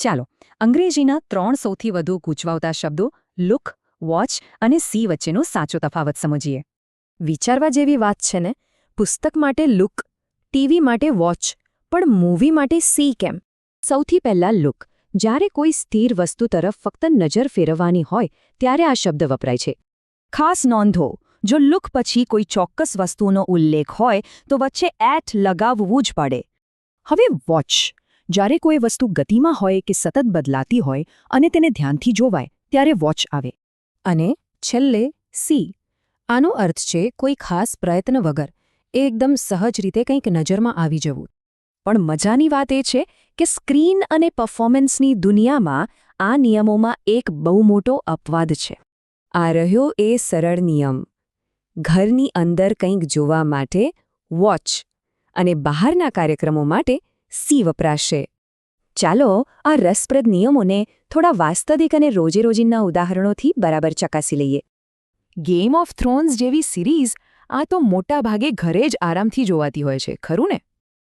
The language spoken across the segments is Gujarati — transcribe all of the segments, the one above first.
ચાલો અંગ્રેજીના 3 સૌથી વધુ ગૂંચવાતા શબ્દો લુક, વોચ અને સી વચ્ચેનો સાચો તફાવત સમજીએ. વિચારવા જેવી વાત છે ને. પુસ્તક માટે લુક, ટીવી માટે વોચ, પણ મૂવી માટે સી કેમ? સૌથી પહેલાં લુક. જ્યારે કોઈ સ્થિર વસ્તુ તરફ ફક્ત નજર ફેરવવાની હોય ત્યારે આ શબ્દ વપરાય છે. ખાસ નોંધો, જો લુક પછી કોઈ ચોક્કસ વસ્તુનો ઉલ્લેખ હોય તો વચ્ચે એટ લગાવવું જ પડે. હવે વોચ. જ્યારે કોઈ વસ્તુ ગતિમાં હોય કે સતત બદલાતી હોય અને તેને ધ્યાનથી જોવાય ત્યારે વોચ આવે. અને છેલ્લે સી. આનો અર્થ છે કોઈ ખાસ પ્રયત્ન વગર એકદમ સહજ રીતે કંઈક નજરમાં આવી જવું. પણ મજાની વાત એ છે કે સ્ક્રીન અને પરફોર્મન્સની દુનિયામાં આ નિયમોમાં એક બહુ મોટો અપવાદ છે. આ રહ્યો એ સરળ નિયમ. ઘરની અંદર કંઈક જોવા માટે વોચ અને બહારના કાર્યક્રમો માટે સી વપરાશે. ચાલો આ રસપ્રદ નિયમોને થોડા વાસ્તવિક અને રોજેરોજિંદા ઉદાહરણોથી બરાબર ચકાસી લઈએ. ગેમ ઓફ થ્રોન્સ જેવી સિરીઝ આ તો મોટાભાગે ઘરે જ આરામથી જોવાતી હોય છે, ખરું ને?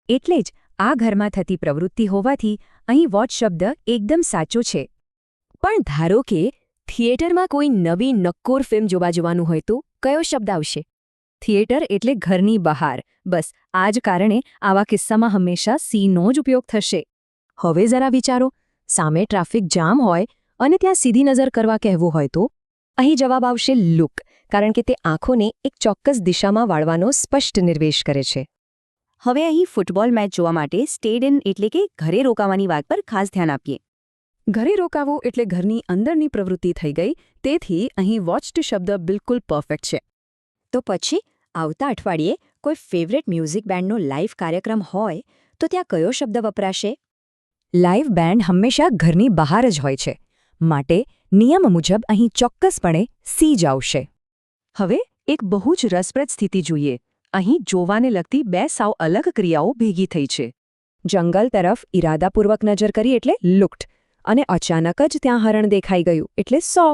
એટલે જ આ ઘરમાં થતી પ્રવૃત્તિ હોવાથી અહીં વોચ શબ્દ એકદમ સાચો છે. પણ ધારો કે થિયેટરમાં કોઈ નવી નક્કોર ફિલ્મ જોવા જવાનું હોય તો કયો શબ્દ આવશે? થિયેટર એટલે ઘરની બહાર. બસ આ જ કારણે આવા કિસ્સામાં હંમેશા સીનો જ ઉપયોગ થશે. હવે જરા વિચારો, સામે ટ્રાફિક જામ હોય અને ત્યાં સીધી નજર કરવા કહેવું હોય તો? અહીં જવાબ આવશે લુક, કારણ કે તે આંખોને એક ચોક્કસ દિશામાં વાળવાનો સ્પષ્ટ નિર્દેશ કરે છે. હવે અહીં ફૂટબોલ મેચ જોવા માટે સ્ટેડ ઇન એટલે કે ઘરે રોકાવાની વાત પર ખાસ ધ્યાન આપીએ. ઘરે રોકાવું એટલે ઘરની અંદરની પ્રવૃત્તિ થઈ ગઈ, તેથી અહીં વોચ્ડ શબ્દ બિલકુલ પરફેક્ટ છે. તો પછી આવતા અઠવાડિયે કોઈ ફેવરેટ મ્યુઝિક બેન્ડનો લાઇવ કાર્યક્રમ હોય તો ત્યાં કયો શબ્દ વપરાશે? લાઇવ બેન્ડ હંમેશા ઘરની બહાર જ હોય છે, માટે નિયમ મુજબ અહીં ચોક્કસપણે સી જ આવશે. હવે એક બહુ જ રસપ્રદ સ્થિતિ જોઈએ. અહીં જોવાને લગતી બે સાવ અલગ ક્રિયાઓ ભેગી થઈ છે. જંગલ તરફ ઇરાદાપૂર્વક નજર કરી એટલે લુક્ડ, અને અચાનક જ ત્યાં હરણ દેખાઈ ગયું એટલે સો.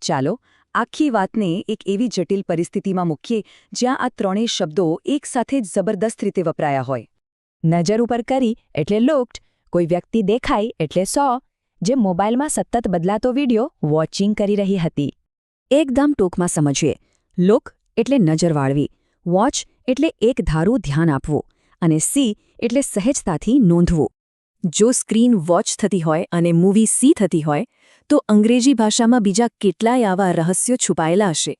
ચાલો આખી વાતને એક એવી જટિલ પરિસ્થિતિમાં મૂકીએ જ્યાં આ ત્રણેય શબ્દો એકસાથે જબરદસ્ત રીતે વપરાયા હોય. નજર ઉપર કરી એટલે લુક્ડ, કોઈ વ્યક્તિ દેખાય એટલે સો, જે મોબાઈલમાં સતત બદલાતો વિડિયો વોચિંગ કરી રહી હતી. એકદમ ટૂંકમાં સમજીએ. લુક એટલે નજર વાળવી, વોચ એટલે એક ધારું ધ્યાન આપવું, અને સી એટલે સહેજતાથી નોંધવું. જો સ્ક્રીન વોચ થતી હોય અને મૂવી સી થતી હોય તો અંગ્રેજી ભાષામાં બીજા કેટલાય આવા રહસ્યો છુપાયેલા હશે.